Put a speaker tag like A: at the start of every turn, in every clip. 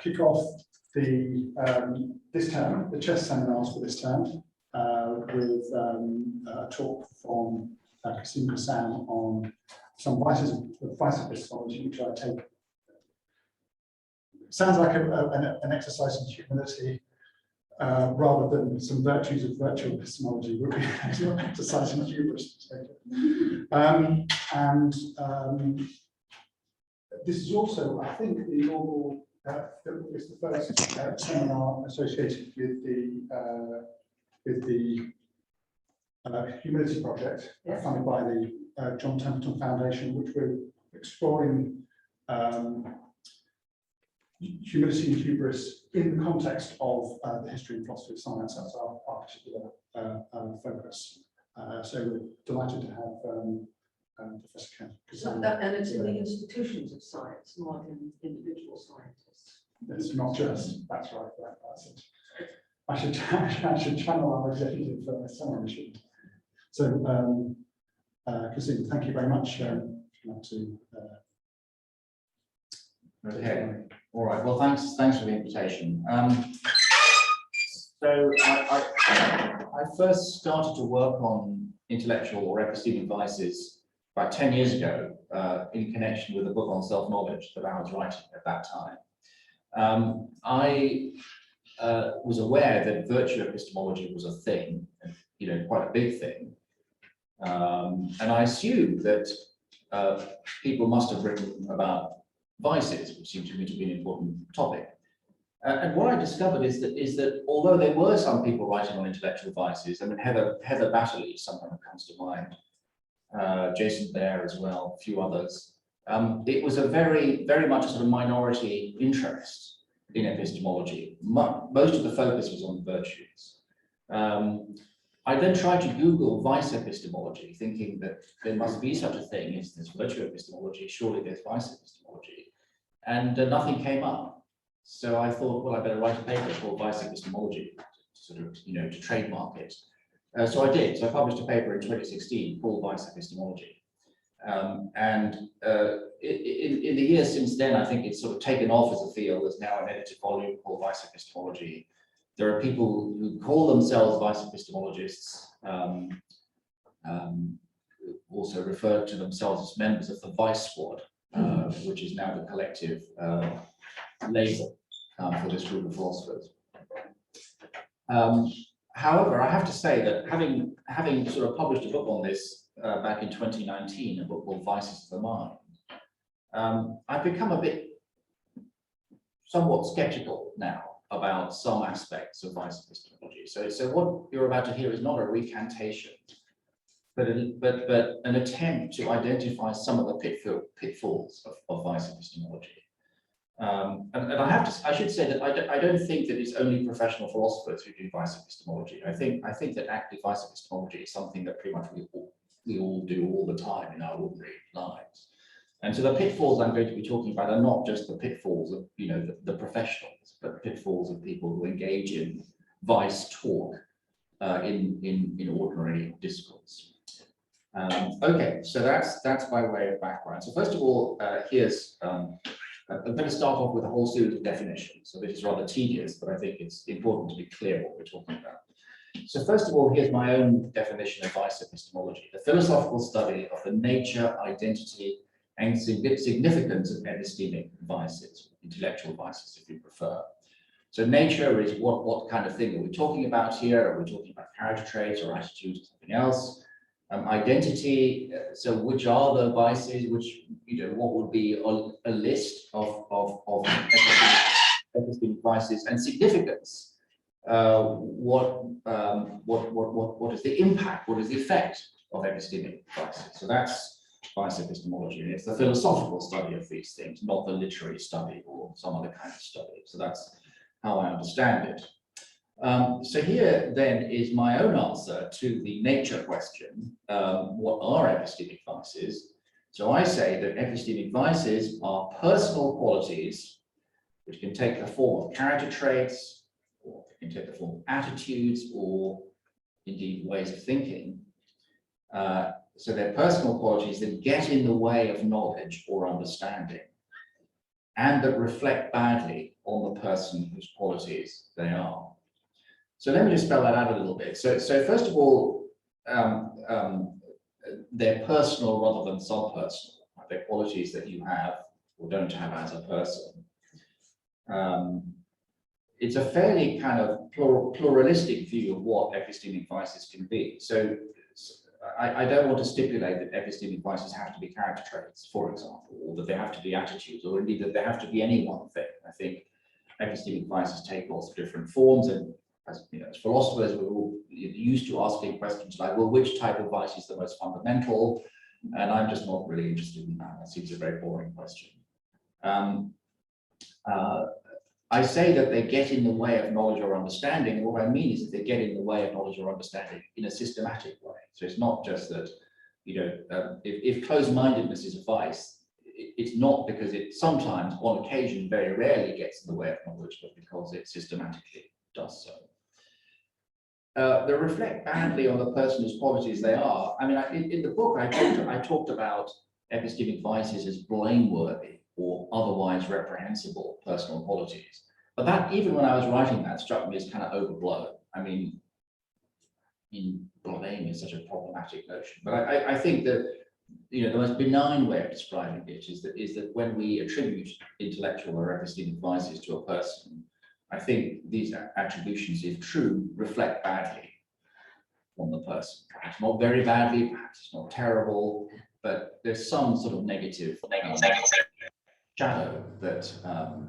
A: kick off this term, the chess seminars for this term, with a talk from Quassim Cassam on some vices of vice epistemology, which I take sounds like an exercise in humility rather than some virtues of virtual epistemology would be an exercise in hubris. This is also, I think, the inaugural. It's the first seminar associated with the Humility Project, funded by the John Templeton Foundation, which we're exploring humility and hubris in the context of the history and philosophy of science. That's our particular focus. So we're delighted to have Professor Cassam.
B: And it's in the institutions of science, not in individual scientists.
A: It's not just, that's right, that's it. I should channel our executive summary. So, Quassim, thank you very much
C: Okay. All right. Well, thanks for the invitation. So I first started to work on intellectual or epistemic vices about 10 years ago in connection with a book on self-knowledge that I was writing at that time. I was aware that virtue epistemology was a thing, quite a big thing. And I assumed that people must have written about vices, which seemed to me to be an important topic. And what I discovered is that although there were some people writing on intellectual vices, I mean, Heather Batterley, someone who comes to mind, Jason Baer as well, a few others, it was a very much a sort of minority interest in epistemology. Most of the focus was on virtues. I then tried to Google vice epistemology, thinking that there must be such a thing as this virtue epistemology, surely there's vice epistemology, and nothing came up. So I thought, well, I better write a paper called Vice Epistemology, to trademark it. So I did. So I published a paper in 2016 called Vice Epistemology. In the years since then, I think it's sort of taken off as a field. There's now an edited volume called Vice Epistemology. There are people who call themselves vice epistemologists, also refer to themselves as members of the Vice Squad, which is now the collective label for this group of philosophers. However, I have to say that having sort of published a book on this back in 2019, a book called Vices of the Mind, I've become somewhat skeptical now about some aspects of vice epistemology. So what you're about to hear is not a recantation, but an attempt to identify some of the pitfalls of vice epistemology. And I should say that I don't think that it's only professional philosophers who do vice epistemology. I think that active vice epistemology is something that pretty much we all do all the time in our ordinary lives. And so the pitfalls I'm going to be talking about are not just the pitfalls of the professionals, but pitfalls of people who engage in vice talk in ordinary discourse. Okay, so that's by way of background. So first of all, here's I'm going to start off with a whole series of definitions. So this is rather tedious, but I think it's important to be clear what we're talking about. So first of all, here's my own definition of vice epistemology: the philosophical study of the nature, identity, and significance of epistemic vices, intellectual vices, if you prefer. So nature is what kind of thing are we talking about here? Are we talking about character traits or attitudes or something else? Identity, so which are the vices, which, what would be a list of epistemic vices, and significance. What is the impact, what is the effect of epistemic vices? So that's vice epistemology, and it's the philosophical study of these things, not the literary study or some other kind of study. So that's how I understand it. So here then is my own answer to the nature question. What are epistemic vices? So I say that epistemic vices are personal qualities which can take the form of character traits, or they can take the form of attitudes, or indeed ways of thinking. So they're personal qualities that get in the way of knowledge or understanding. and that reflect badly on the person whose qualities they are. So let me just spell that out a little bit. So first of all, they're personal rather than subpersonal. They're qualities that you have or don't have as a person. It's a fairly kind of pluralistic view of what epistemic vices can be. So I don't want to stipulate that epistemic vices have to be character traits, for example, or that they have to be attitudes, or indeed that they have to be any one thing. I think epistemic vices take lots of different forms, and as you know, as philosophers, we're all used to asking questions like, well, which type of vice is the most fundamental? And I'm just not really interested in that. That seems a very boring question. I say that they get in the way of knowledge or understanding. And what I mean is that they get in the way of knowledge or understanding in a systematic way. So it's not just that, you know, if closed-mindedness is a vice, it's not because it sometimes, on occasion, very rarely gets in the way of knowledge, but because it systematically does so. They reflect badly on the person whose qualities they are. I mean, in the book, I talked about epistemic vices as blameworthy or otherwise reprehensible personal qualities. But that, even when I was writing that, struck me as kind of overblown. I mean, blame is such a problematic notion. But I think that, you know, the most benign way of describing it is that when we attribute intellectual or epistemic vices to a person, I think these attributions, if true, reflect badly on the person. Perhaps not very badly, perhaps it's not terrible, but there's some sort of negative shadow that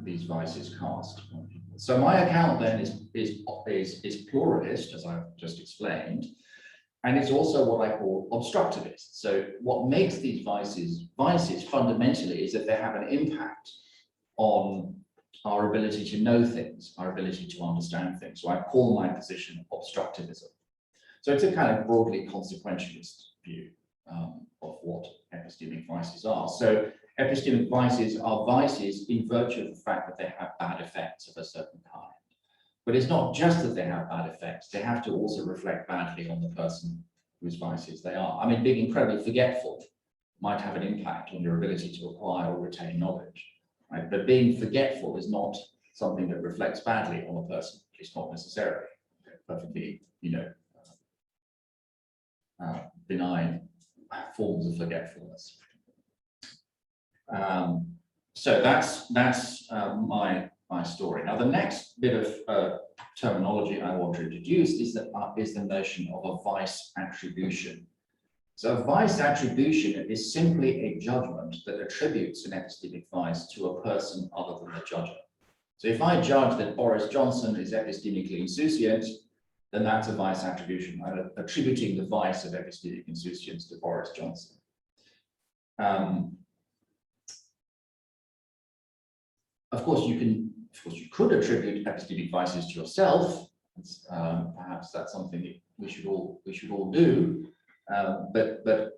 C: these vices cast on people. So my account then is pluralist, as I've just explained, and it's also what I call obstructivist. So what makes these vices fundamentally is that they have an impact on our ability to know things, our ability to understand things. So I call my position obstructivism. So it's a kind of broadly consequentialist view of what epistemic vices are. So epistemic vices are vices in virtue of the fact that they have bad effects of a certain kind. But it's not just that they have bad effects, they have to also reflect badly on the person whose vices they are. I mean, being incredibly forgetful might have an impact on your ability to acquire or retain knowledge. Right? But being forgetful is not something that reflects badly on a person, at least not necessarily. Perfectly, you know, benign forms of forgetfulness. So that's my story. Now, the next bit of terminology I want to introduce is the notion of a vice attribution. So a vice attribution is simply a judgment that attributes an epistemic vice to a person other than the judger. So if I judge that Boris Johnson is epistemically insouciant, then that's a vice attribution. I'm attributing the vice of epistemic insouciance to Boris Johnson. Of course, you could attribute epistemic vices to yourself. Perhaps that's something that we should all do. But the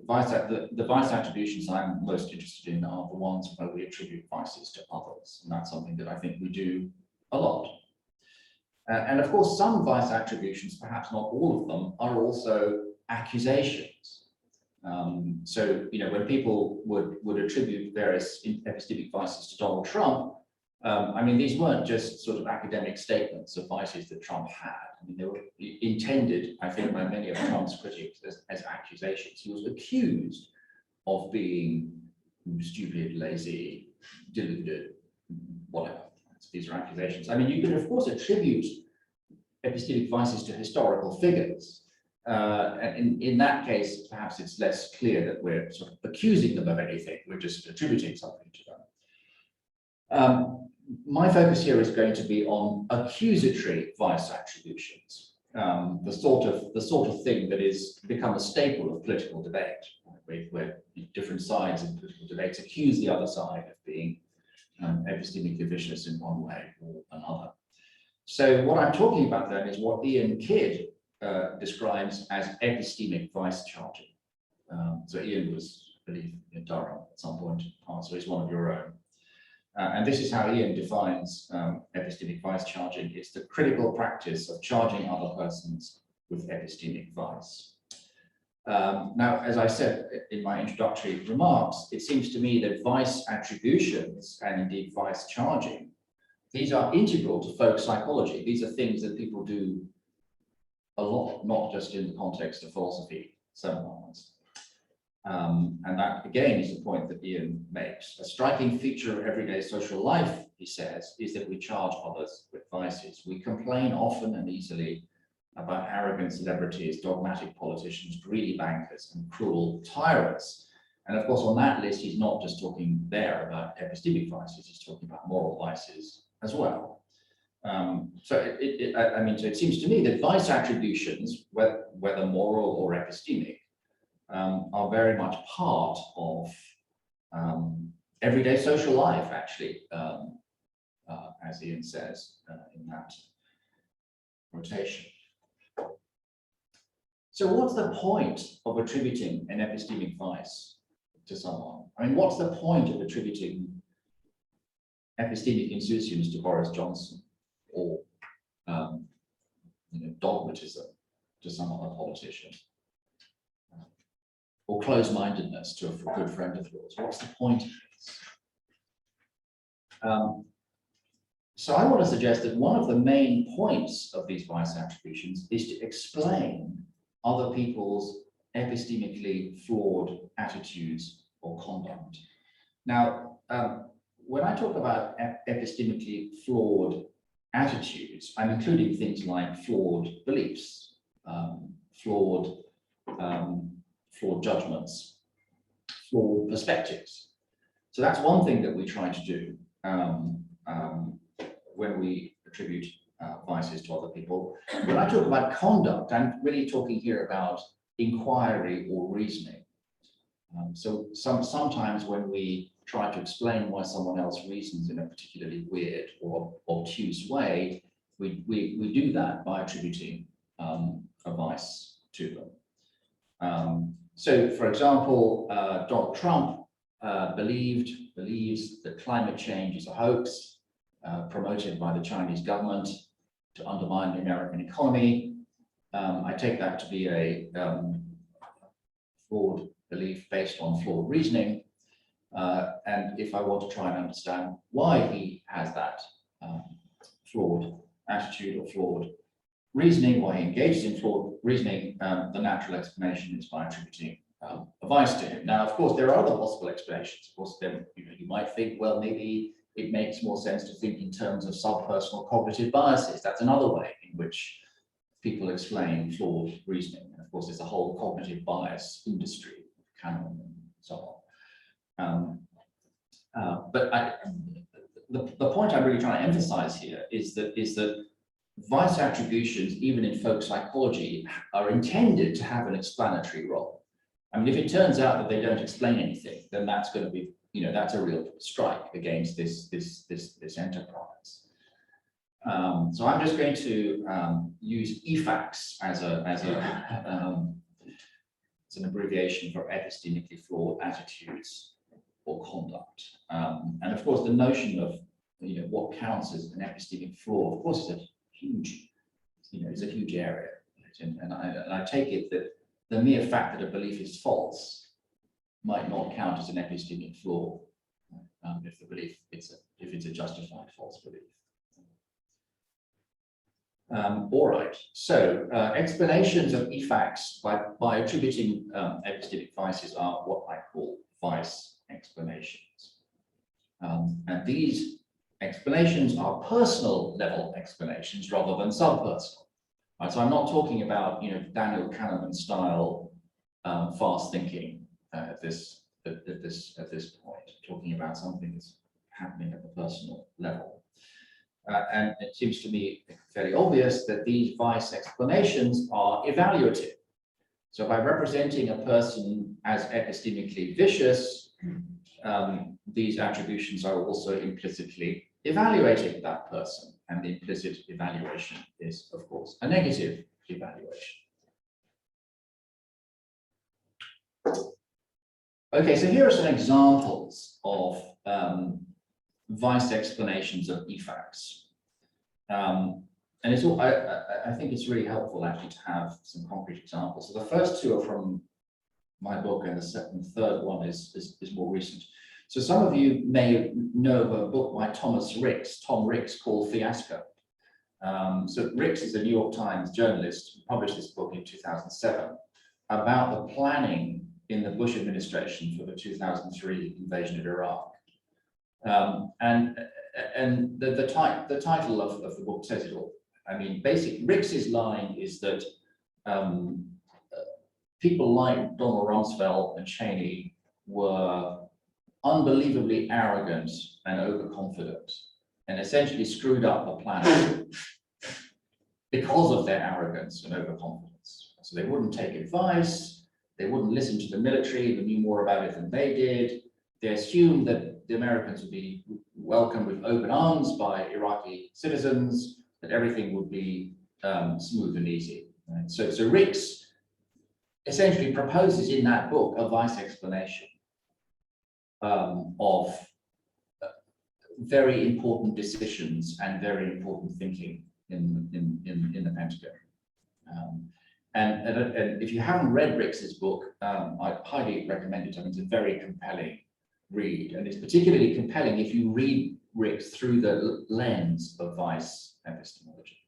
C: vice attributions I'm most interested in are the ones where we attribute vices to others, and that's something that I think we do a lot. And of course, some vice attributions, perhaps not all of them, are also accusations. So, you know, when people would attribute various epistemic vices to Donald Trump, I mean, these weren't just sort of academic statements of vices that Trump had. I mean, they were intended, I think, by many of Trump's critics as accusations. He was accused of being stupid, lazy, deluded, whatever. These are accusations. I mean, you can, of course, attribute epistemic vices to historical figures. And in that case, perhaps it's less clear that we're sort of accusing them of anything. We're just attributing something to them. My focus here is going to be on accusatory vice attributions, the sort of thing that is become a staple of political debate, right? where different sides in political debates accuse the other side of being epistemically vicious in one way or another. So what I'm talking about then is what Ian Kidd describes as epistemic vice charging. So Ian was, I believe, in Durham at some point, so he's one of your own. And this is how Ian defines epistemic vice charging. It's the critical practice of charging other persons with epistemic vice. Now, as I said in my introductory remarks, it seems to me that vice attributions and indeed vice charging, these are integral to folk psychology. These are things that people do a lot, not just in the context of philosophy seminars. And that, again, is the point that Ian makes. A striking feature of everyday social life, he says, is that we charge others with vices. We complain often and easily about arrogant celebrities, dogmatic politicians, greedy bankers, and cruel tyrants. And of course, on that list, he's not just talking there about epistemic vices, he's talking about moral vices as well. So it seems to me that vice attributions, whether moral or epistemic, are very much part of everyday social life, actually, as Ian says in that quotation. So what's the point of attributing an epistemic vice to someone? I mean, what's the point of attributing epistemic insouciance to Boris Johnson, or dogmatism to some other politician, or closed-mindedness to a good friend of yours? What's the point of this? So I want to suggest that one of the main points of these vice attributions is to explain other people's epistemically flawed attitudes or conduct. Now, when I talk about epistemically flawed attitudes, I'm including things like flawed beliefs, flawed judgments, flawed perspectives. So that's one thing that we try to do when we attribute vices to other people. When I talk about conduct, I'm really talking here about inquiry or reasoning. So sometimes when we try to explain why someone else reasons in a particularly weird or obtuse way, we do that by attributing a vice to them. So, for example, Donald Trump believes that climate change is a hoax promoted by the Chinese government to undermine the American economy. I take that to be a flawed belief based on flawed reasoning. And if I want to try and understand why he has that flawed attitude or flawed reasoning, why he engages in flawed reasoning, the natural explanation is by attributing a vice to him. Now, of course, there are other possible explanations. Of course, then you might think, well, maybe it makes more sense to think in terms of subpersonal cognitive biases. That's another way in which people explain flawed reasoning. And of course, there's a whole cognitive bias industry, canon and so on. But the point I'm really trying to emphasize here is that vice attributions, even in folk psychology, are intended to have an explanatory role. I mean, if it turns out that they don't explain anything, then that's going to be, that's a real strike against this enterprise. So I'm just going to use EFACS as an abbreviation for epistemically flawed attitudes or conduct. And of course, the notion of what counts as an epistemic flaw, of course, is a huge, it's a huge area. And I take it that the mere fact that a belief is false might not count as an epistemic flaw if the belief if it's a justified false belief. All right. So explanations of EFACS by attributing epistemic vices are what I call vice explanations, and these explanations are personal level explanations rather than subpersonal. Right, so I'm not talking about Daniel Kahneman style fast thinking at this point. I'm talking about something that's happening at the personal level, and it seems to me fairly obvious that these vice explanations are evaluative. So by representing a person as epistemically vicious, these attributions are also implicitly evaluating that person, and the implicit evaluation is, of course, a negative evaluation. Okay, so here are some examples of vice explanations of EFACS. And it's all, I think it's really helpful actually to have some concrete examples. So the first two are from my book, and the third one is more recent. So some of you may know of a book by Tom Ricks, called Fiasco. So Ricks is a New York Times journalist who published this book in 2007 about the planning in the Bush administration for the 2003 invasion of Iraq. And the title of the book says it all. I mean, basically, Ricks's line is that people like Donald Rumsfeld and Cheney were unbelievably arrogant and overconfident, and essentially screwed up the plan because of their arrogance and overconfidence. So they wouldn't take advice, they wouldn't listen to the military, who knew more about it than they did. They assumed that the Americans would be welcomed with open arms by Iraqi citizens, that everything would be smooth and easy. Right? So Ricks essentially proposes in that book a vice explanation of very important decisions and very important thinking in the Pentagon. And if you haven't read Ricks's book, I highly recommend it. I mean, it's a very compelling read, and it's particularly compelling if you read Ricks through the lens of vice epistemology.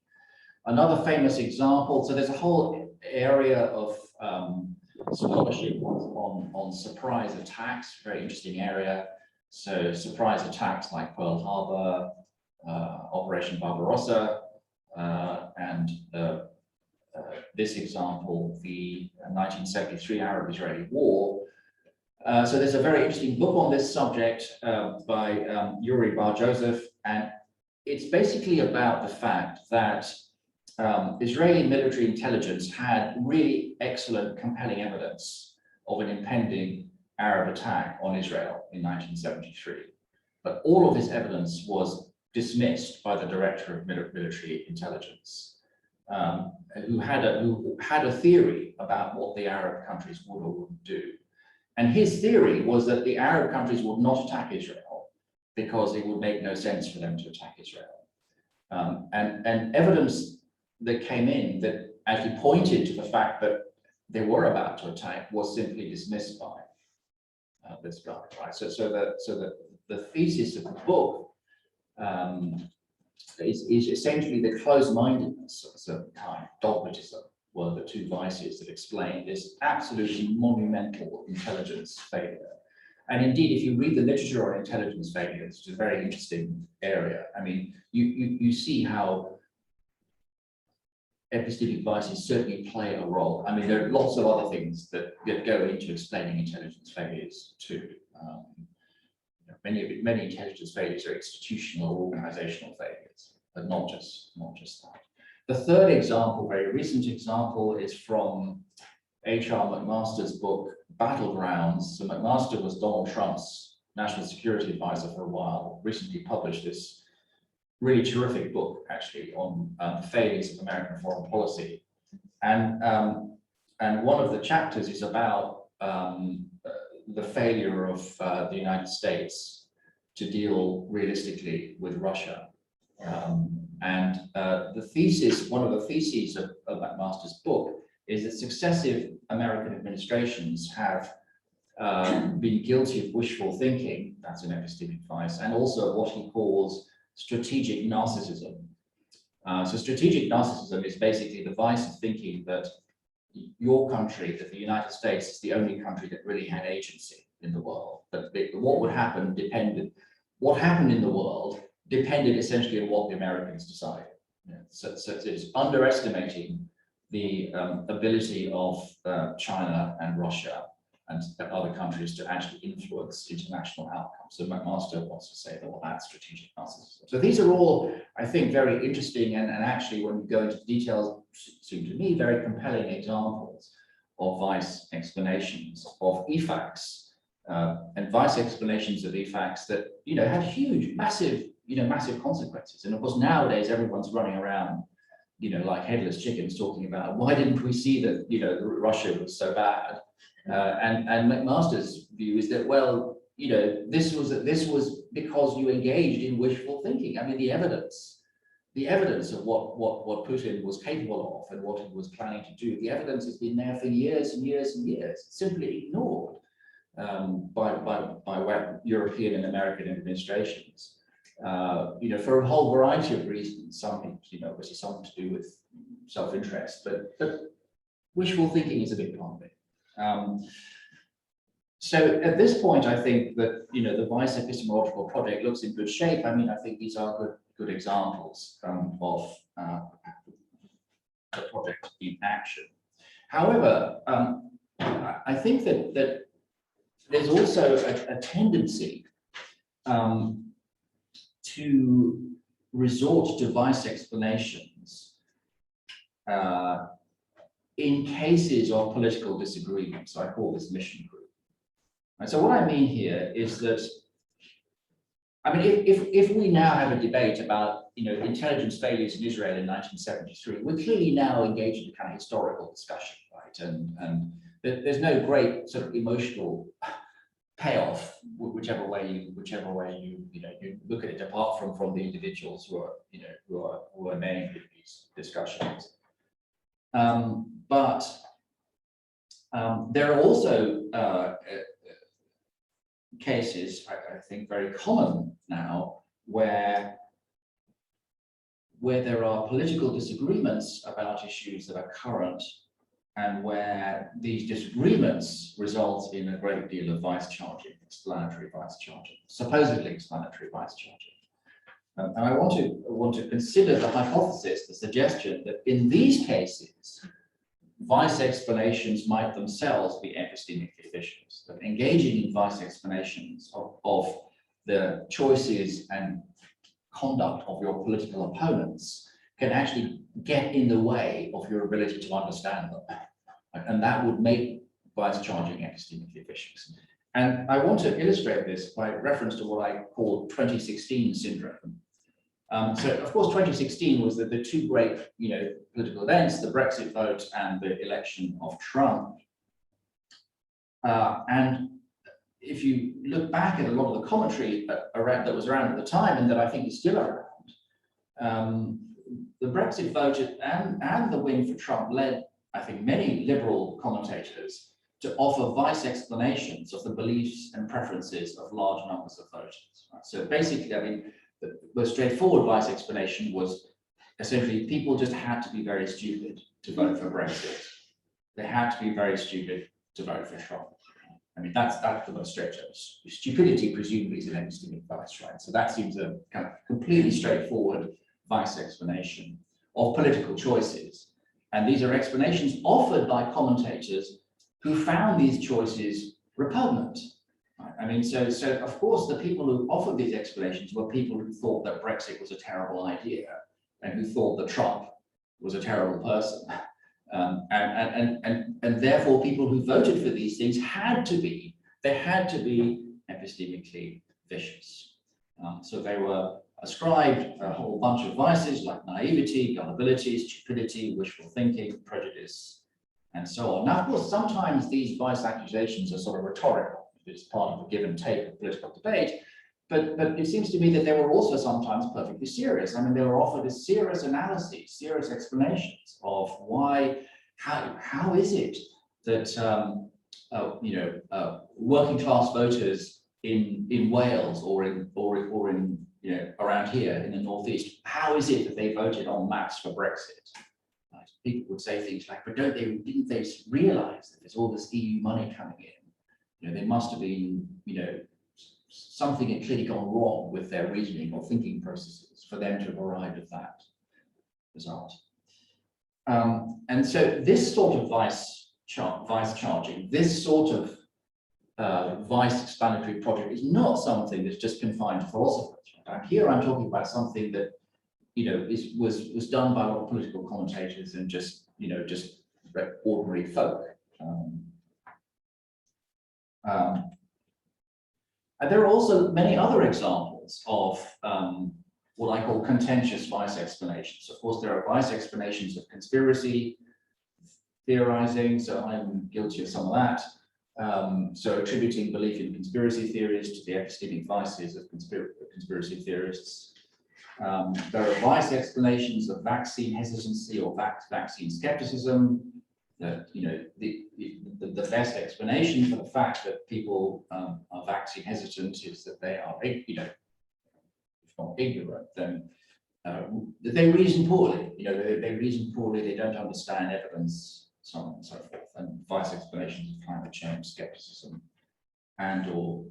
C: Another famous example, so there's a whole area of scholarship on surprise attacks, very interesting area. So surprise attacks like Pearl Harbor, Operation Barbarossa, and this example, the 1973 Arab-Israeli War. So there's a very interesting book on this subject by Yuri Bar-Joseph, and it's basically about the fact that Israeli military intelligence had really excellent, compelling evidence of an impending Arab attack on Israel in 1973. But all of this evidence was dismissed by the director of military intelligence, who had a theory about what the Arab countries would or wouldn't do. And his theory was that the Arab countries would not attack Israel because it would make no sense for them to attack Israel. And evidence that came in that actually pointed to the fact that they were about to attack was simply dismissed by this guy, right? So the thesis of the book is essentially the closed-mindedness of a certain kind, dogmatism, were the two vices that explain this absolutely monumental intelligence failure. And indeed, if you read the literature on intelligence failures, which is a very interesting area, I mean, you see how epistemic vices certainly play a role. I mean, there are lots of other things that go into explaining intelligence failures too. Many intelligence failures are institutional or organizational failures, but not just that. The third example, very recent example, is from H.R. McMaster's book, Battlegrounds. So McMaster was Donald Trump's national security advisor for a while, recently published this really terrific book, actually, on failures of American foreign policy. And one of the chapters is about the failure of the United States to deal realistically with Russia. And the thesis, one of the theses of McMaster's book is that successive American administrations have been guilty of wishful thinking, that's an epistemic vice, and also what he calls strategic narcissism. So strategic narcissism is basically the vice of thinking that your country, that the United States is the only country that really had agency in the world. That what would happen depended, what happened in the world depended essentially on what the Americans decided. Yeah. So it's underestimating the ability of China and Russia and other countries to actually influence international outcomes. So McMaster wants to say that, well, that's strategic narcissism. So these are all, I think, very interesting and actually, when we go into details, seem to me very compelling examples of vice explanations of EFACs and vice explanations of EFACs that, you know, had huge, massive consequences. And of course, nowadays everyone's running around, you know, like headless chickens, talking about why didn't we see that, you know, Russia was so bad. And McMaster's view is that, well, you know, this was because you engaged in wishful thinking. I mean, the evidence the evidence of what Putin was capable of and what he was planning to do, the evidence has been there for years and years and years, simply ignored by European and American administrations. For a whole variety of reasons. Some people, obviously something to do with self-interest, but wishful thinking is a big part of it. So at this point, I think that the Vice epistemological project looks in good shape. I mean, I think these are good examples of the project in action. However, I think that there's also a tendency to resort to Vice explanations in cases of political disagreements. I call this mission group. And so what I mean here is that, I mean, if we now have a debate about, intelligence failures in Israel in 1973, we're clearly now engaged in a kind of historical discussion, right? And there's no great sort of emotional payoff, whichever way you look at it, apart from the individuals who are named in these discussions. But there are also cases, I think, very common now, where there are political disagreements about issues that are current, and where these disagreements result in a great deal of vice charging, explanatory vice charging, supposedly explanatory vice charging. And I want to consider the hypothesis, the suggestion that in these cases, vice explanations might themselves be epistemically efficient. That engaging in vice explanations of the choices and conduct of your political opponents can actually get in the way of your ability to understand them. And that would make vice charging epistemically efficient. And I want to illustrate this by reference to what I call 2016 syndrome. So, of course, 2016 was the two great, political events, the Brexit vote and the election of Trump. And if you look back at a lot of the commentary that was around at the time, and that I think is still around, the Brexit vote and the win for Trump led, I think, many liberal commentators to offer vice explanations of the beliefs and preferences of large numbers of voters. Right? So basically, I mean, the straightforward vice explanation was essentially people just had to be very stupid to vote for Brexit. They had to be very stupid to vote for Trump. I mean, that's the most straightforward. Stupidity presumably is an epistemic vice, right? So that seems a kind of completely straightforward vice explanation of political choices. And these are explanations offered by commentators who found these choices repugnant. Right? I mean, so of course, the people who offered these explanations were people who thought that Brexit was a terrible idea and who thought that Trump was a terrible person. And therefore, people who voted for these things had to be epistemically vicious. So they were ascribed a whole bunch of vices like naivety, gullibility, stupidity, wishful thinking, prejudice, and so on. Now, of course, sometimes these vice accusations are sort of rhetorical. It's part of a give and take of political debate. But it seems to me that they were also sometimes perfectly serious. I mean, they were offered a serious analyses, serious explanations of why, how is it that working class voters in Wales or in around here in the northeast, how is it that they voted en masse for Brexit? Right? People would say things like, but didn't they realize that there's all this EU money coming in? There must have been, something had clearly gone wrong with their reasoning or thinking processes for them to have arrived at that result. And so this sort of vice charging, this sort of vice explanatory project is not something that's just confined to philosophers. Right? Here I'm talking about something that was done by a lot of political commentators and just ordinary folk. And there are also many other examples of what I call contentious vice explanations. Of course, there are vice explanations of conspiracy theorizing, so I'm guilty of some of that. So attributing belief in conspiracy theories to the epistemic vices of conspiracy theorists. There are various explanations of vaccine hesitancy or vaccine skepticism. That the best explanation for the fact that people are vaccine hesitant is that they are, if not ignorant, then they reason poorly. They reason poorly. They don't understand evidence, so on and so forth. And various explanations of climate change, skepticism, and/or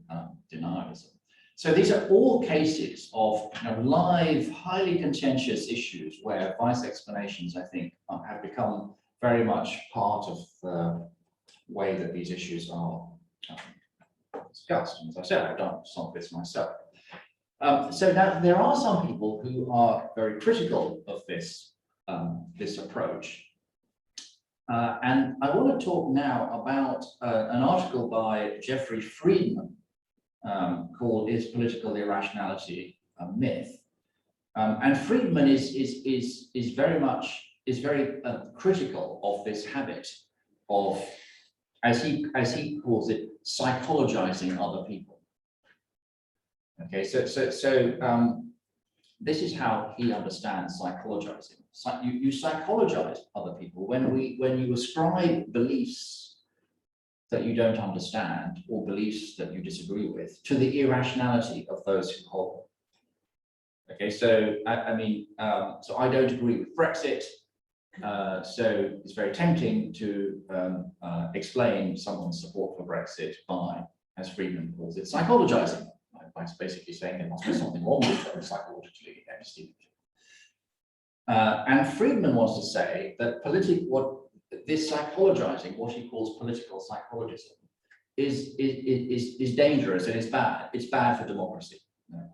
C: denialism. So these are all cases of live, highly contentious issues where vice explanations, I think, have become very much part of the way that these issues are discussed. And as I said, I've done some of this myself. So now there are some people who are very critical of this, this approach. And I want to talk now about an article by Jeffrey Friedman called "Is Political Irrationality a Myth?" And Friedman is very critical of this habit of, as he calls it, psychologizing other people. Okay, so this is how he understands psychologizing. You psychologize other people when you ascribe beliefs that you don't understand or beliefs that you disagree with to the irrationality of those who hold them. Okay, so so I don't agree with Brexit. So it's very tempting to explain someone's support for Brexit by, as Friedman calls it, psychologizing, by basically saying there must be something wrong with them psychologically, epistemically. And Friedman wants to say that this psychologizing, what he calls political psychologism, is dangerous and it's bad. It's bad for democracy,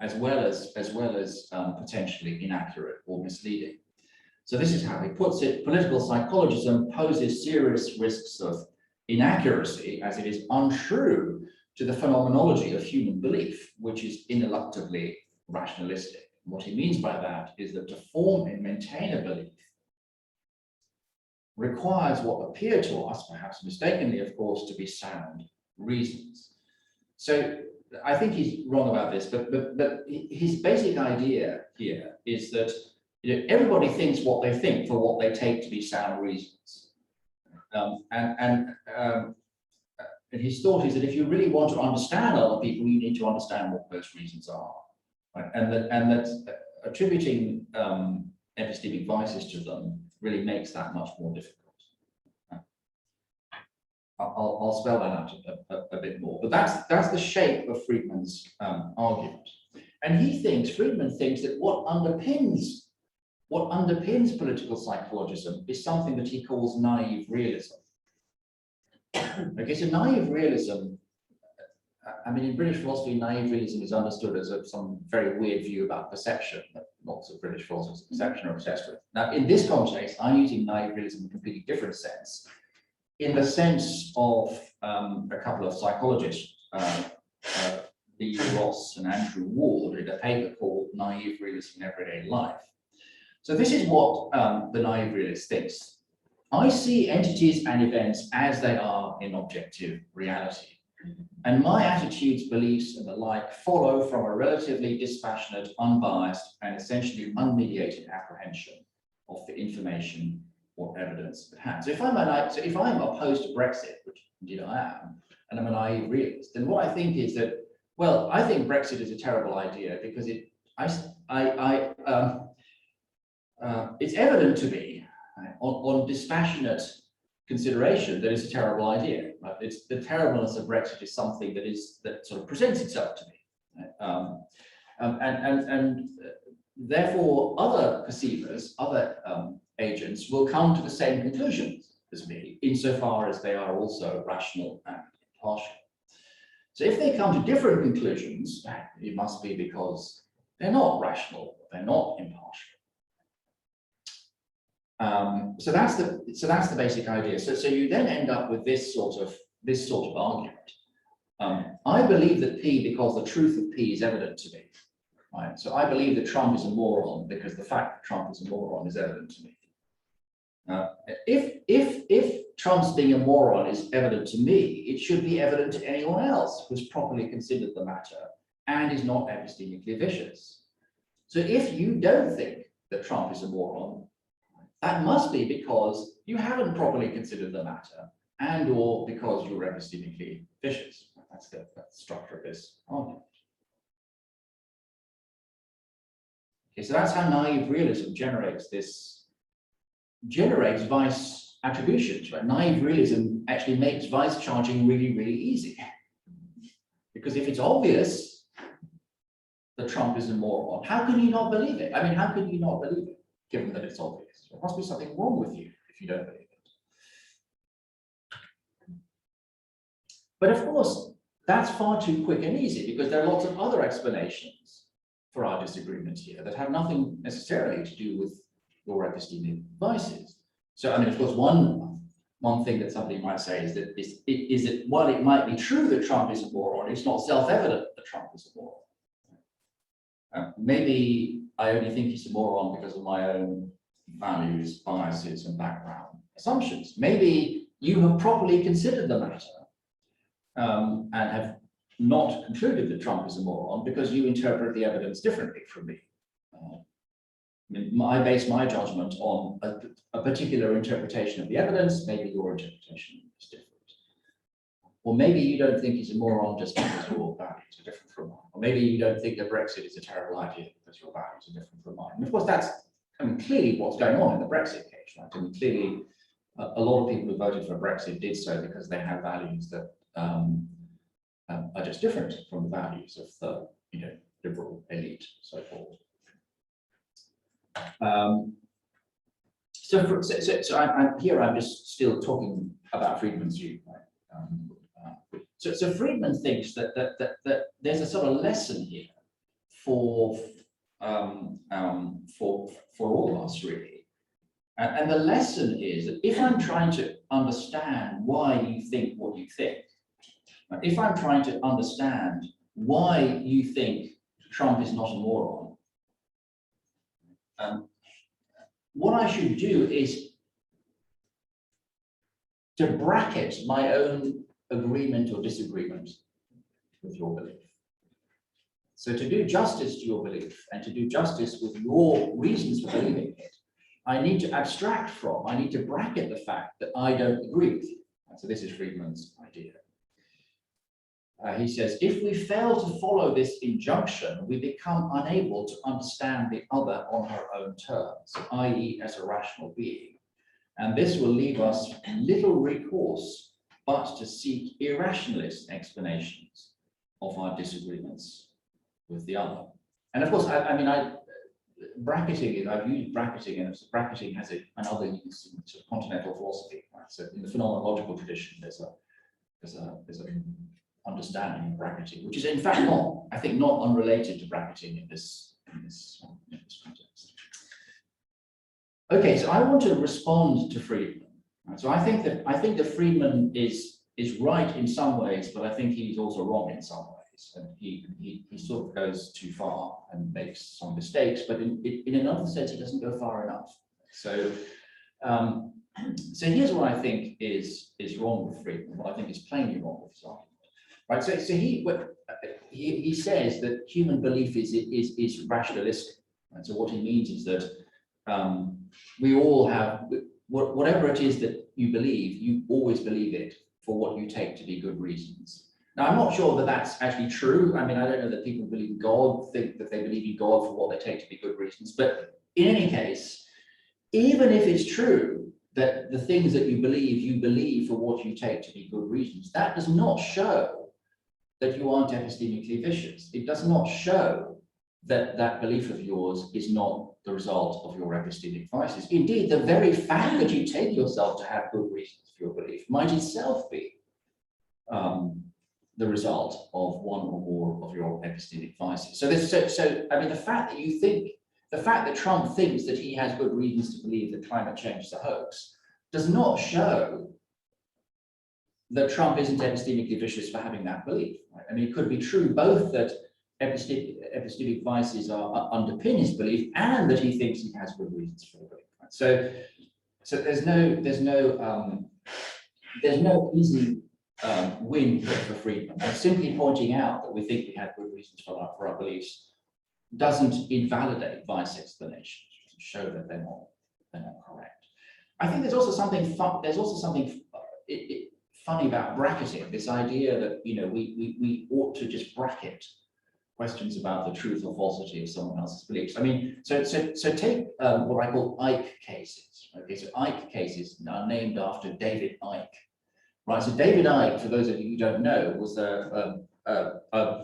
C: as well as potentially inaccurate or misleading. So this is how he puts it: political psychologism poses serious risks of inaccuracy, as it is untrue to the phenomenology of human belief, which is ineluctably rationalistic. What he means by that is that to form and maintain a belief requires what appear to us, perhaps mistakenly, of course, to be sound reasons. So I think he's wrong about this, but his basic idea here is that everybody thinks what they think for what they take to be sound reasons. And his thought is that if you really want to understand other people, you need to understand what those reasons are. Right? And that attributing epistemic vices to them really makes that much more difficult. I'll spell that out a bit more, but that's the shape of Friedman's argument. And Friedman thinks that what underpins political psychologism is something that he calls naive realism. Okay, so naive realism, in British philosophy, naive realism is understood as some very weird view about perception that lots of British philosophers of perception are obsessed with. Now, in this context, I'm using naive realism in a completely different sense, in the sense of a couple of psychologists, B. Ross and Andrew Ward, in a paper called "Naive Realism in Everyday Life." So this is what the naive realist thinks. I see entities and events as they are in objective reality. And my attitudes, beliefs, and the like follow from a relatively dispassionate, unbiased, and essentially unmediated apprehension of the information or evidence at hand. So if I'm opposed to Brexit, which indeed I am, and I'm a naive realist, then what I think is that, well, I think Brexit is a terrible idea because it's evident to me on dispassionate consideration that it's a terrible idea. Right? It's the terribleness of Brexit is something that sort of presents itself to me, and therefore other perceivers, other agents will come to the same conclusions as me, insofar as they are also rational and impartial. So if they come to different conclusions, it must be because they're not rational, they're not impartial. So that's the basic idea. So you then end up with this sort of argument. I believe that P because the truth of P is evident to me. Right? So I believe that Trump is a moron because the fact that Trump is a moron is evident to me. If Trump's being a moron is evident to me, it should be evident to anyone else who's properly considered the matter and is not epistemically vicious. So if you don't think that Trump is a moron, that must be because you haven't properly considered the matter, and or because you're epistemically vicious. That's the structure of this argument. Okay, so that's how naive realism generates vice attributions, right? Naive realism actually makes vice charging really, really easy. Because if it's obvious that Trump is a moron, how can you not believe it? I mean, how can you not believe it, given that it's obvious? There must be something wrong with you if you don't believe it. But of course, that's far too quick and easy, because there are lots of other explanations for our disagreement here that have nothing necessarily to do with your epistemic vices. So, I mean, of course, one thing that somebody might say is that while it might be true that Trump is a moron, it's not self-evident that Trump is a moron. Maybe I only think he's a moron because of my own values, biases, and background assumptions. Maybe you have properly considered the matter and have not concluded that Trump is a moron because you interpret the evidence differently from me. I base my judgment on a particular interpretation of the evidence. Maybe your interpretation is different. Or maybe you don't think he's a moron just because your values are different from mine. Or maybe you don't think that Brexit is a terrible idea because your values are different from mine. And of course, that's clearly what's going on in the Brexit case, right? I mean, clearly, a lot of people who voted for Brexit did so because they have values that are just different from the values of the liberal elite, so forth. I'm just still talking about Friedman's view. Right? So Friedman thinks that there's a sort of lesson here for all of us, really. And the lesson is that if I'm trying to understand why you think what you think, if I'm trying to understand why you think Trump is not a moron, what I should do is to bracket my own agreement or disagreement with your belief. So to do justice to your belief and to do justice with your reasons for believing it, I need to bracket the fact that I don't agree with you. And so this is Friedman's idea. He says, if we fail to follow this injunction, we become unable to understand the other on her own terms, i.e. as a rational being. And this will leave us little recourse but to seek irrationalist explanations of our disagreements with the other. And of course, bracketing, I've used bracketing, and bracketing has another use in sort of continental philosophy. Right? So in the phenomenological tradition, there's a understanding of bracketing, which is in fact not unrelated to bracketing in this context. Okay, so I want to respond to Friedman. Right? So I think that Friedman is right in some ways, but I think he's also wrong in some ways, and he sort of goes too far and makes some mistakes, but in another sense he doesn't go far enough. So here's what I think is wrong with Friedman. What I think is plainly wrong with his argument. Right, so he says that human belief is rationalistic. And so what he means is that we all have, whatever it is that you always believe it for what you take to be good reasons. Now, I'm not sure that that's actually true. I mean, I don't know that people who believe in God think that they believe in God for what they take to be good reasons. But in any case, even if it's true that the things that you believe for what you take to be good reasons, that does not show that you aren't epistemically vicious. It does not show that that belief of yours is not the result of your epistemic vices. Indeed, the very fact that you take yourself to have good reasons for your belief might itself be the result of one or more of your epistemic vices. So I mean, the fact that Trump thinks that he has good reasons to believe that climate change is a hoax does not show that Trump isn't epistemically vicious for having that belief. Right? I mean, it could be true both that epistemic vices underpin his belief and that he thinks he has good reasons for the belief. Right? So there's no easy win here for Friedman. By simply pointing out that we think we have good reasons for our beliefs doesn't invalidate vice explanations, to show that they're not correct. I think there's also something funny about bracketing, this idea that, you know, we ought to just bracket questions about the truth or falsity of someone else's beliefs. I mean, so take what I call Icke cases. Okay, so Icke cases are named after David Icke, right? So David Icke, for those of you who don't know, was a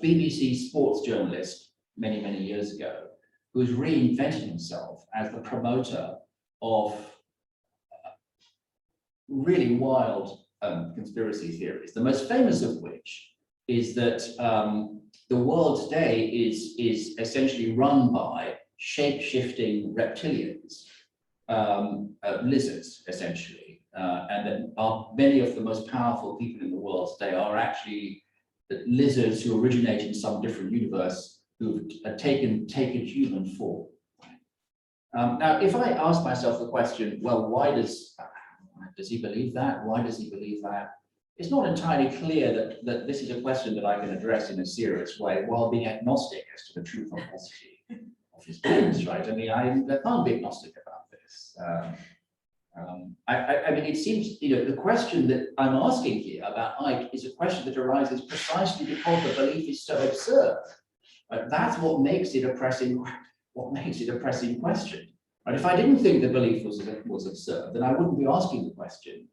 C: BBC sports journalist many years ago, who's reinvented himself as the promoter of really wild conspiracy theories. The most famous of which is that the world today is essentially run by shape-shifting reptilians, lizards, essentially, and that many of the most powerful people in the world today are actually lizards who originate in some different universe who've taken human form. Now, if I ask myself the question, well, why does he believe that? Why does he believe that? It's not entirely clear that this is a question that I can address in a serious way while being agnostic as to the truth or falsity of his beliefs, right? I mean, I can't be agnostic about this. I mean, it seems, you know, the question that I'm asking here about Icke is a question that arises precisely because the belief is so absurd. That's what makes it a pressing question. Right? If I didn't think the belief was absurd, then I wouldn't be asking the question.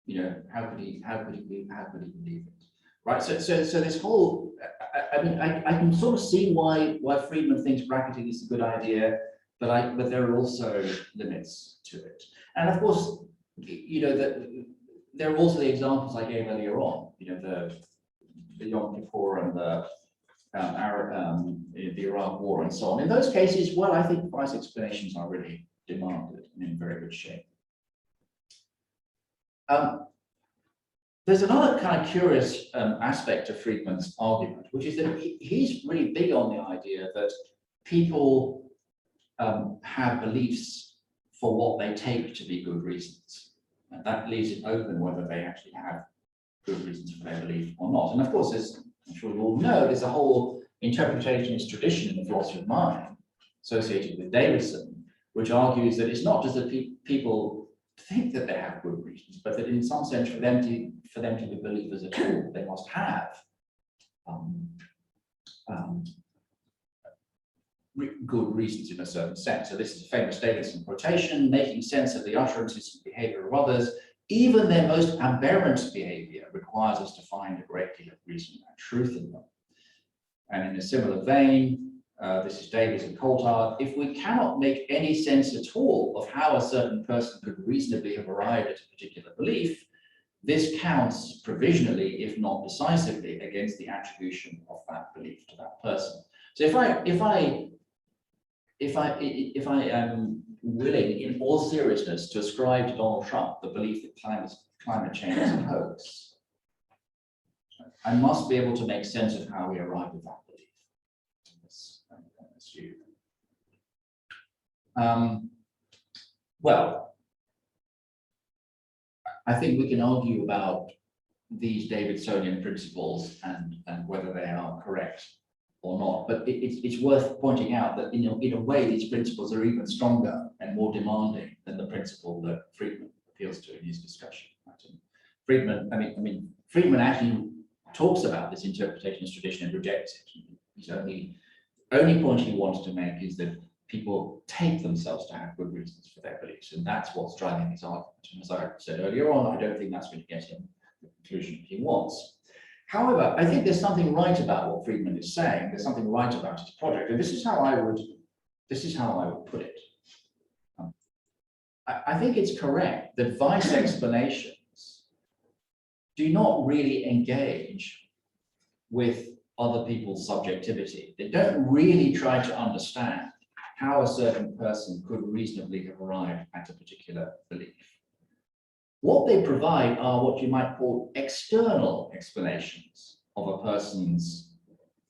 C: You know, how could he believe it? Right. So this whole, I mean, I can sort of see why Friedman thinks bracketing is a good idea, but there are also limits to it. And of course, you know, there are also the examples I gave earlier on. You know, the Yom Kippur and the Iraq War and so on. In those cases, well, I think vice explanations are really demanded and in very good shape. There's another kind of curious aspect of Friedman's argument, which is that he's really big on the idea that people have beliefs for what they take to be good reasons. And that leaves it open whether they actually have good reasons for their belief or not. And of course, as I'm sure you all know, there's a whole interpretationist tradition in the philosophy of mind associated with Davidson, which argues that it's not just that people think that they have good reasons, but that in some sense, for them to be believers at all, they must have good reasons in a certain sense. So this is a famous Davidson quotation: making sense of the utterances and behavior of others, even their most aberrant behavior, requires us to find a great deal of reason and truth in them. And in a similar vein, this is Davies and Coulthard: if we cannot make any sense at all of how a certain person could reasonably have arrived at a particular belief, this counts provisionally, if not decisively, against the attribution of that belief to that person. So if I am willing, in all seriousness, to ascribe to Donald Trump the belief that climate change is a hoax, I must be able to make sense of how we arrived at that belief. That's you. Well, I think we can argue about these Davidsonian principles and whether they are correct or not, but it's worth pointing out that in a way these principles are even stronger and more demanding than the principle that Friedman appeals to in his discussion. Friedman, I mean, Friedman actually talks about this interpretationist tradition and rejects it. His only point he wants to make is that people take themselves to have good reasons for their beliefs, and that's what's driving his argument. And as I said earlier on, I don't think that's going to get him the conclusion he wants. However, I think there's something right about what Friedman is saying. There's something right about his project, and this is how I would put it. I think it's correct that vice explanations do not really engage with other people's subjectivity. They don't really try to understand how a certain person could reasonably have arrived at a particular belief. What they provide are what you might call external explanations of a person's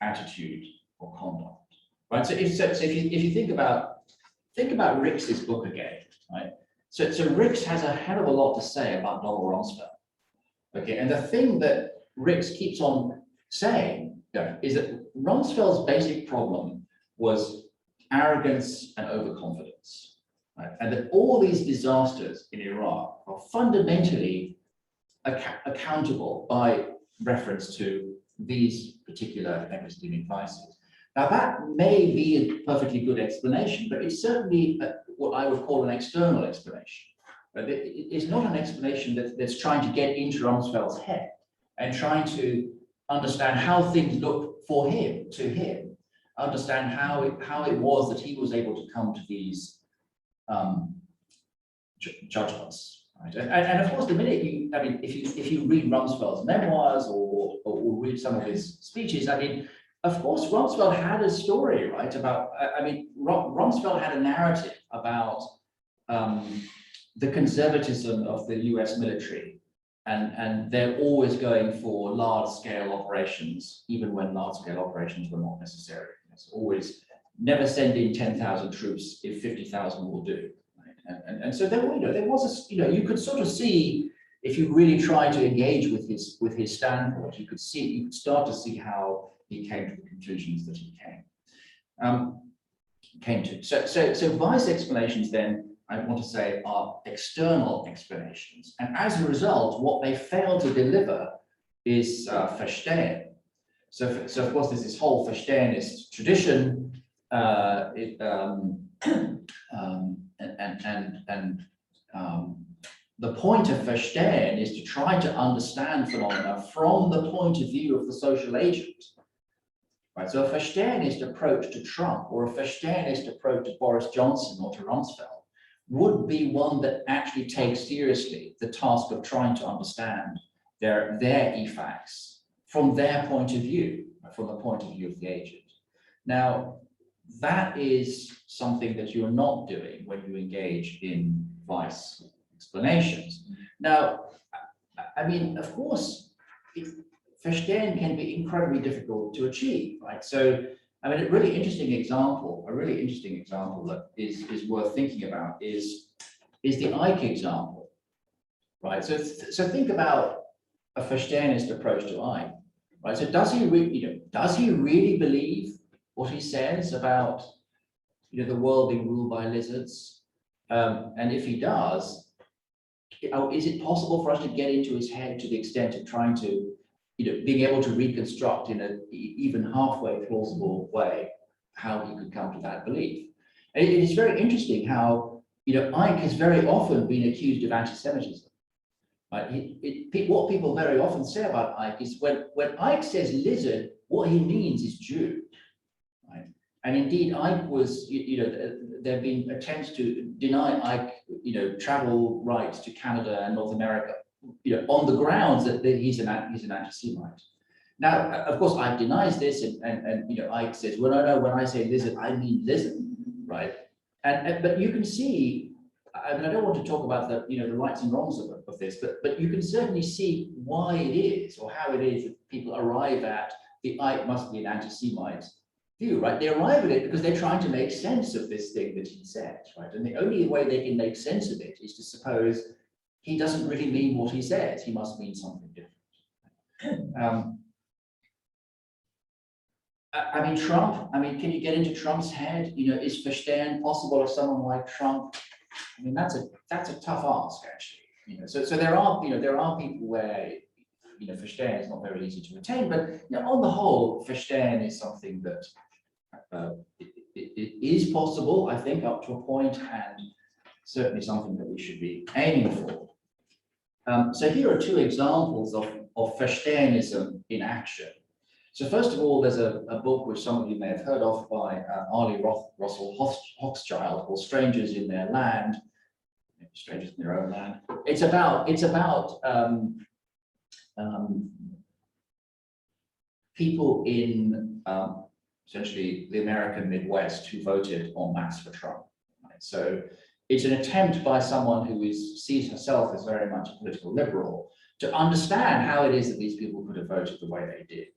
C: attitude or conduct, right? So if you think about Rix's book again, right? So Rix has a hell of a lot to say about Donald Rumsfeld, okay? And the thing that Rix keeps on saying is that Rumsfeld's basic problem was arrogance, and overconfidence. Right? And that all these disasters in Iraq are fundamentally accountable by reference to these particular epistemic vices. Now, that may be a perfectly good explanation, but it's certainly what I would call an external explanation. But it's not an explanation that's trying to get into Rumsfeld's head and trying to understand how things looked for him, to him, understand how it was that he was able to come to these judgments. Right? And of course, the minute if you read Rumsfeld's memoirs or read some of his speeches, of course, Rumsfeld had a story, right? About, Rumsfeld had a narrative about the conservatism of the US military, and they're always going for large-scale operations, even when large-scale operations were not necessary. It's always never send in 10,000 troops if 50,000 will do. Right? And so there was you could sort of see, if you really try to engage with his standpoint, you could start to see how he came to the conclusions that he came to. So vice explanations then, I want to say, are external explanations. And as a result, what they fail to deliver is Verstehen. So of course, there's this whole Verstehenist tradition, the point of Verstehen is to try to understand phenomena from the point of view of the social agent. Right, so a Verstehenist approach to Trump or a Verstehenist approach to Boris Johnson or to Rumsfeld would be one that actually takes seriously the task of trying to understand their effects from their point of view, from the point of view of the agent. Now, that is something that you're not doing when you engage in vice explanations. Now, of course, Verstehen can be incredibly difficult to achieve, right? So, a really interesting example that is worth thinking about is the Ike example, right? So think about a Verstehenist approach to Ike, right? So does he really believe what he says about the world being ruled by lizards? And if he does, is it possible for us to get into his head to the extent of trying to being able to reconstruct in an even halfway plausible way how he could come to that belief? And it is very interesting how Ike has very often been accused of anti-Semitism. Right? What people very often say about Ike is when Ike says lizard, what he means is Jew. Right? And indeed, Ike was, there have been attempts to deny Ike, travel rights to Canada and North America, on the grounds that he's an anti-Semite. Now, of course, Ike denies this, and Ike says, well, no, when I say lizard, I mean lizard, right? But you can see, I don't want to talk about the rights and wrongs of this, but you can certainly see why it is, or how it is that people arrive at the Ike must be an anti-Semite view, right? They arrive at it because they're trying to make sense of this thing that he said, right? And the only way they can make sense of it is to suppose he doesn't really mean what he says. He must mean something different. Trump, can you get into Trump's head? Is Verstehen possible of someone like Trump? That's a tough ask, actually. So there are people where, Verstehen is not very easy to attain, but on the whole, Verstehen is something that it is possible, I think, up to a point, and certainly something that we should be aiming for. So here are two examples of Verstehenism in action. So first of all, there's a book which some of you may have heard of by Arlie Russell Hochschild called Strangers in Their Land, Strangers in Their Own Land. It's about people in essentially the American Midwest who voted en masse for Trump. Right? So it's an attempt by someone who sees herself as very much a political liberal to understand how it is that these people could have voted the way they did.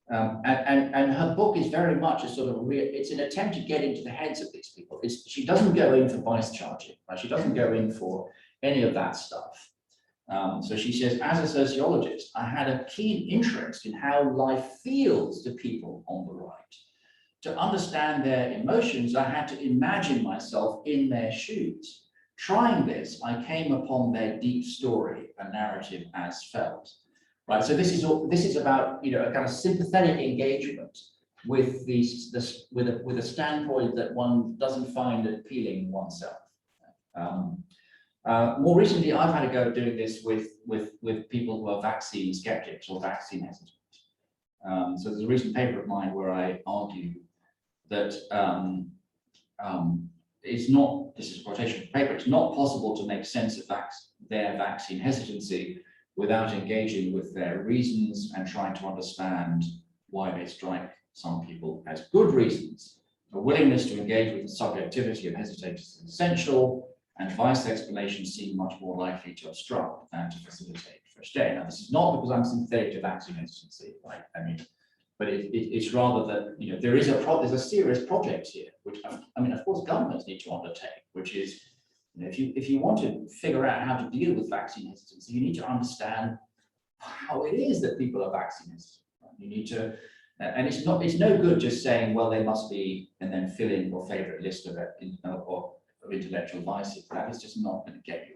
C: And her book is very much a sort of it's an attempt to get into the heads of these people. She doesn't go in for vice charging, right? She doesn't go in for any of that stuff. So she says, as a sociologist, I had a keen interest in how life feels to people on the right, to understand their emotions, I had to imagine myself in their shoes. Trying this, I came upon their deep story, a narrative as felt. Right. So this is about, a kind of sympathetic engagement with with a standpoint that one doesn't find appealing oneself. More recently, I've had a go at doing this with people who are vaccine skeptics or vaccine hesitant. So there's a recent paper of mine where I argue that it's not, this is a quotation from the paper, it's not possible to make sense of their vaccine hesitancy without engaging with their reasons and trying to understand why they strike some people as good reasons. A willingness to engage with the subjectivity of hesitators is essential, and vice explanations seem much more likely to obstruct than to facilitate verstehen. Now, this is not because I'm sympathetic to vaccine hesitancy, right? I mean, but it's rather that there's a serious project here, which of course governments need to undertake, which is if you want to figure out how to deal with vaccine hesitancy, you need to understand how it is that people are vaccine hesitant. Right? You need to, and it's no good just saying, well, they must be, and then fill in your favorite list of intellectual vices. That is just not going to get you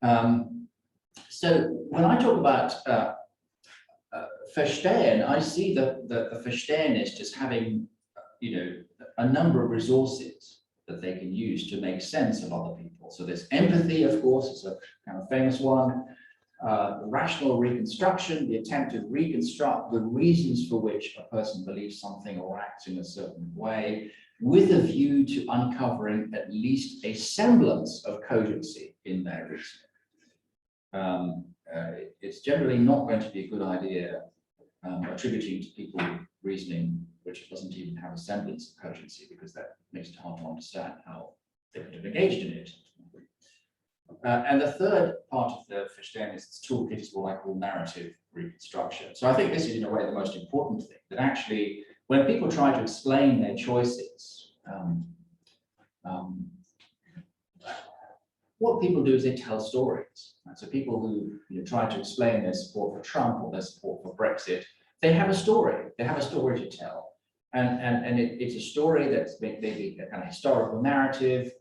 C: anywhere. So when I talk about Verstehen, I see the Verstehen is just having, a number of resources that they can use to make sense of other people. So there's empathy, of course, it's a kind of famous one. Rational reconstruction, the attempt to reconstruct the reasons for which a person believes something or acts in a certain way, with a view to uncovering at least a semblance of cogency in their reasoning. It's generally not going to be a good idea attributing to people reasoning which doesn't even have a semblance of cogency, because that makes it hard to understand how they could have engaged in it. And the third part of the Verstehen toolkit is what I call narrative reconstruction. So I think this is, in a way, the most important thing, that actually, when people try to explain their choices, what people do is they tell stories. So people who try to explain their support for Trump or their support for Brexit, they have a story. They have a story to tell. And it's a story that's maybe a kind of historical narrative,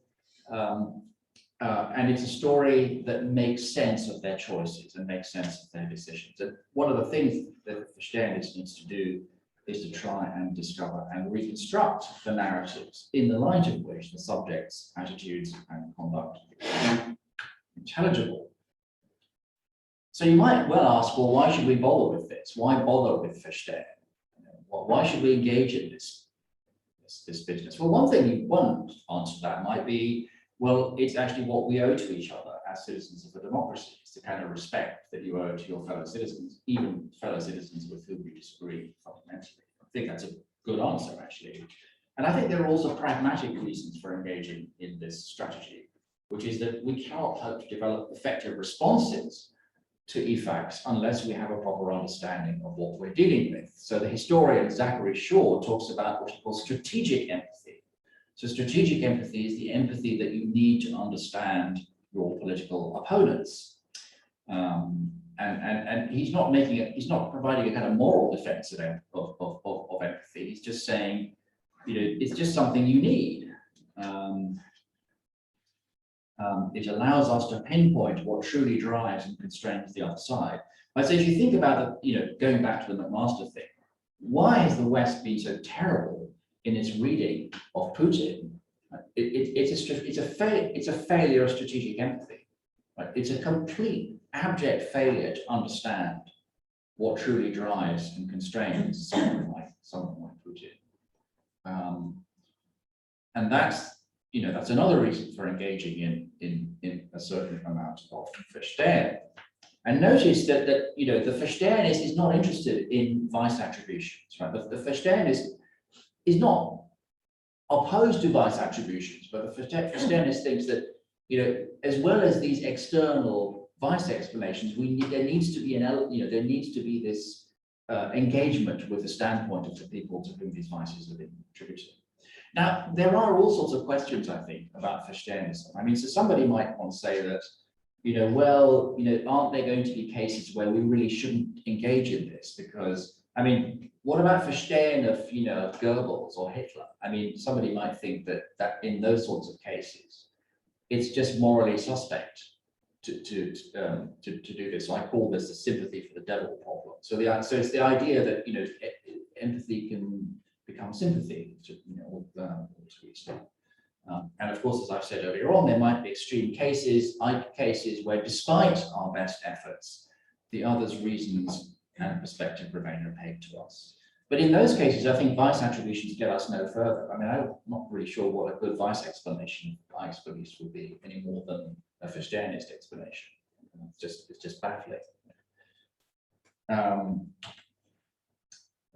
C: and it's a story that makes sense of their choices and makes sense of their decisions. And one of the things that the Verstehen needs to do is to try and discover and reconstruct the narratives in the light of which the subject's attitudes and conduct become intelligible. So you might well ask, well, why should we bother with this? Why bother with Verstehen? Why should we engage in this business? Well, one answer to that might be, well, it's actually what we owe to each other as citizens of a democracy. It's the kind of respect that you owe to your fellow citizens, even fellow citizens with whom you disagree fundamentally. I think that's a good answer, actually. And I think there are also pragmatic reasons for engaging in this strategy, which is that we cannot hope to develop effective responses to EFACs unless we have a proper understanding of what we're dealing with. So the historian Zachary Shaw talks about what he calls strategic empathy. So strategic empathy is the empathy that you need to understand your political opponents. And he's not providing a kind of moral defense of empathy. He's just saying, it's just something you need. It allows us to pinpoint what truly drives and constrains the other side. But so if you think about going back to the McMaster thing, why has the West been so terrible in its reading of Putin? It's a failure of strategic empathy. Right? It's a complete abject failure to understand what truly drives and constrains someone like Putin. And that's another reason for engaging in a certain amount of Verstehen. And notice that the Verstehen is not interested in vice attributions, right? The Verstehen is not opposed to vice attributions, but the Verstehen thinks that as well as these external vice explanations, there needs to be this engagement with the standpoint of the people to whom these vices have been attributed. Now, there are all sorts of questions, I think, about Verstehenism. I mean, so somebody might want to say that, aren't there going to be cases where we really shouldn't engage in this? Because, I mean, what about Verstehen of, you know, of Goebbels or Hitler? I mean, somebody might think that in those sorts of cases, it's just morally suspect to do this. So I call this the sympathy for the devil problem. So it's the idea that, you know, empathy can become sympathy, to, you know, to an extent. And of course, as I've said earlier on, there might be extreme cases, cases where despite our best efforts, the other's reasons and perspective remain opaque to us. But in those cases, I think vice attributions get us no further. I mean, I'm not really sure what a good vice explanation of vice beliefs would be any more than a Versteinist explanation. It's just baffling.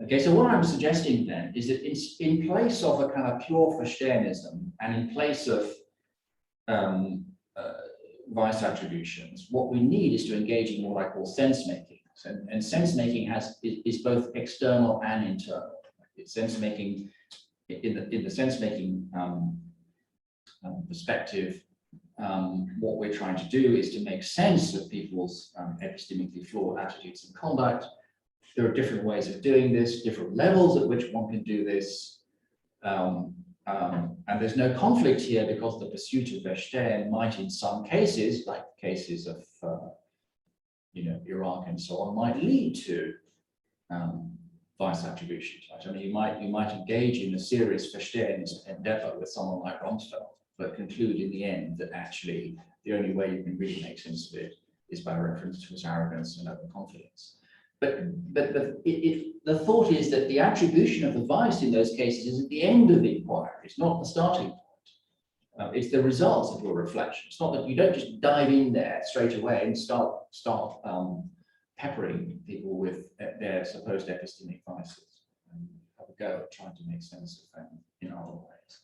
C: Okay, so what I'm suggesting then is that in place of a kind of pure Versteinism and in place of vice attributions, what we need is to engage in what I call sense making. And sense making is both external and internal. It's sense making in the sense making perspective. What we're trying to do is to make sense of people's epistemically flawed attitudes and conduct. There are different ways of doing this, different levels at which one can do this. And there's no conflict here because the pursuit of Verstehen might in some cases, like cases of you know, Iraq and so on, might lead to vice attributions. Right? I mean, you might engage in a serious Versteinist endeavor with someone like Rumsfeld, but conclude in the end that actually the only way you can really make sense of it is by reference to his arrogance and overconfidence. But the thought is that the attribution of the vice in those cases is at the end of the inquiry. It's not the starting point. It's the results of your reflection. It's not that you don't just dive in there straight away and start peppering people with their supposed epistemic vices and have a go at trying to make sense of them in other ways.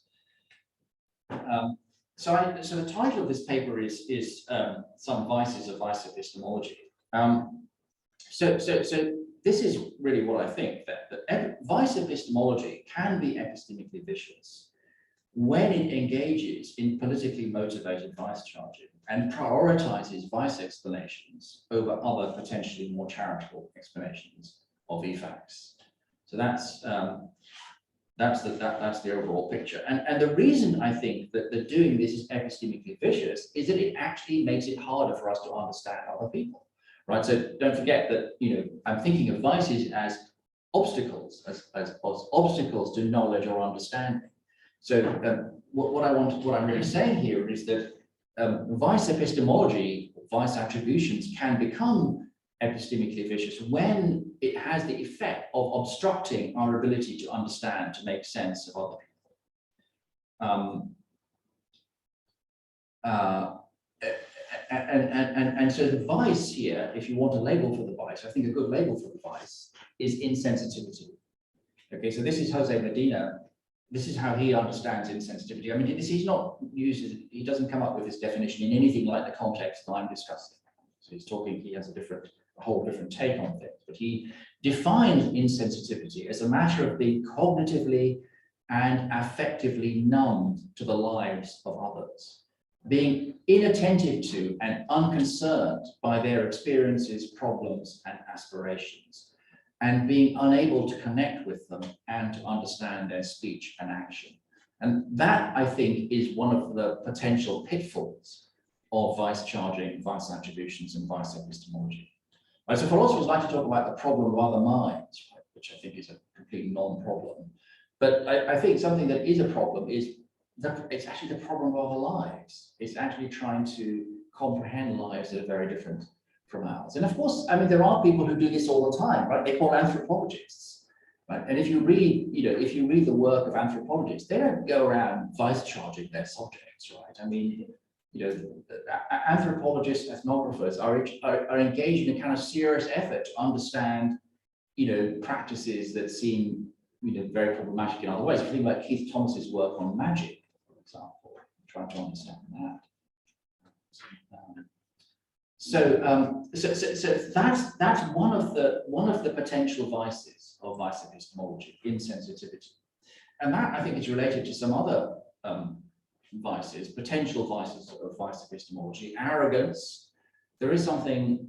C: So the title of this paper is Some Vices of Vice Epistemology. So this is really what I think, that vice epistemology can be epistemically vicious when it engages in politically motivated vice charging and prioritizes vice explanations over other potentially more charitable explanations of effects. So that's the overall picture. And the reason I think that doing this is epistemically vicious is that it actually makes it harder for us to understand other people. Right, so don't forget that, you know, I'm thinking of vices as obstacles, as obstacles to knowledge or understanding. So what I'm really saying here is that vice epistemology, vice attributions can become epistemically vicious when it has the effect of obstructing our ability to understand, to make sense of other people. And so the vice here, if you want a label for the vice, I think a good label for the vice is insensitivity. Okay, so this is Jose Medina. This is how he understands insensitivity. I mean, he's not used, he doesn't come up with this definition in anything like the context that I'm discussing. So he's talking, he has a whole different take on things, but he defines insensitivity as a matter of being cognitively and affectively numb to the lives of others, being inattentive to and unconcerned by their experiences, problems, and aspirations, and being unable to connect with them and to understand their speech and action. And that, I think, is one of the potential pitfalls of vice charging, vice attributions, and vice epistemology. Right, so philosophers like to talk about the problem of other minds, right, which I think is a complete non-problem. But I think something that is a problem is it's actually the problem of other lives. It's actually trying to comprehend lives that are very different from ours. And of course, I mean, there are people who do this all the time, right? They're called anthropologists, right? And if you read, you know, if you read the work of anthropologists, they don't go around vice charging their subjects, right? I mean, you know, anthropologists, ethnographers are engaged in a kind of serious effort to understand, you know, practices that seem, you know, very problematic in other ways. If you think about Keith Thomas's work on magic, for example, trying to understand that. So that's one of the potential vices of vice epistemology, insensitivity, and that I think is related to some other vices, potential vices of vice epistemology. Arrogance. There is something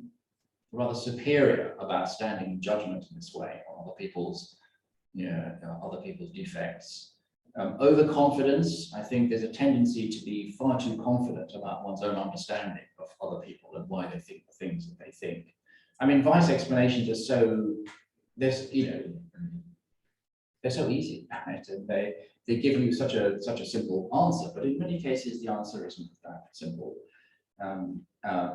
C: rather superior about standing in judgment in this way on other people's, other people's defects. Overconfidence, I think there's a tendency to be far too confident about one's own understanding of other people and why they think the things that they think. I mean, vice explanations are so, they're so easy, right? And they give you such a simple answer, but in many cases the answer isn't that simple.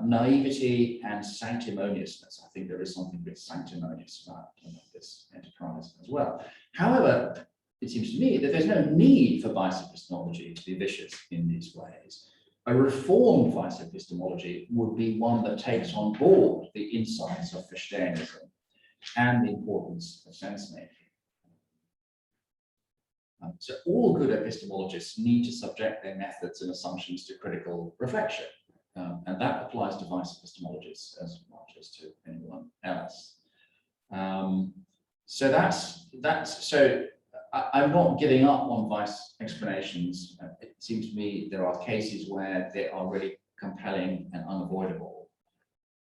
C: Naivety and sanctimoniousness. I think there is something a bit sanctimonious about this enterprise as well. However, it seems to me that there's no need for vice epistemology to be vicious in these ways. A reformed vice epistemology would be one that takes on board the insights of Fashionism and the importance of sense-making. So all good epistemologists need to subject their methods and assumptions to critical reflection. And that applies to vice epistemologists as much as to anyone else. So I'm not giving up on vice explanations. It seems to me there are cases where they are really compelling and unavoidable.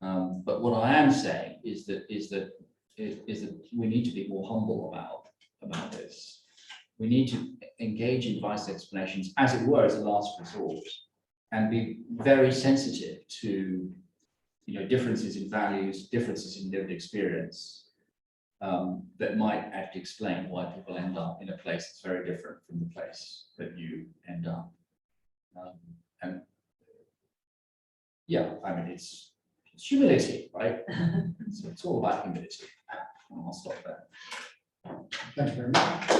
C: But what I am saying is that we need to be more humble about this. We need to engage in vice explanations, as it were, as a last resort, and be very sensitive to, differences in values, differences in lived experience, that might actually explain why people end up in a place that's very different from the place that you end up. And yeah, I mean, it's humility, right? So it's all about humility. I'll stop there.
A: Thank you very much.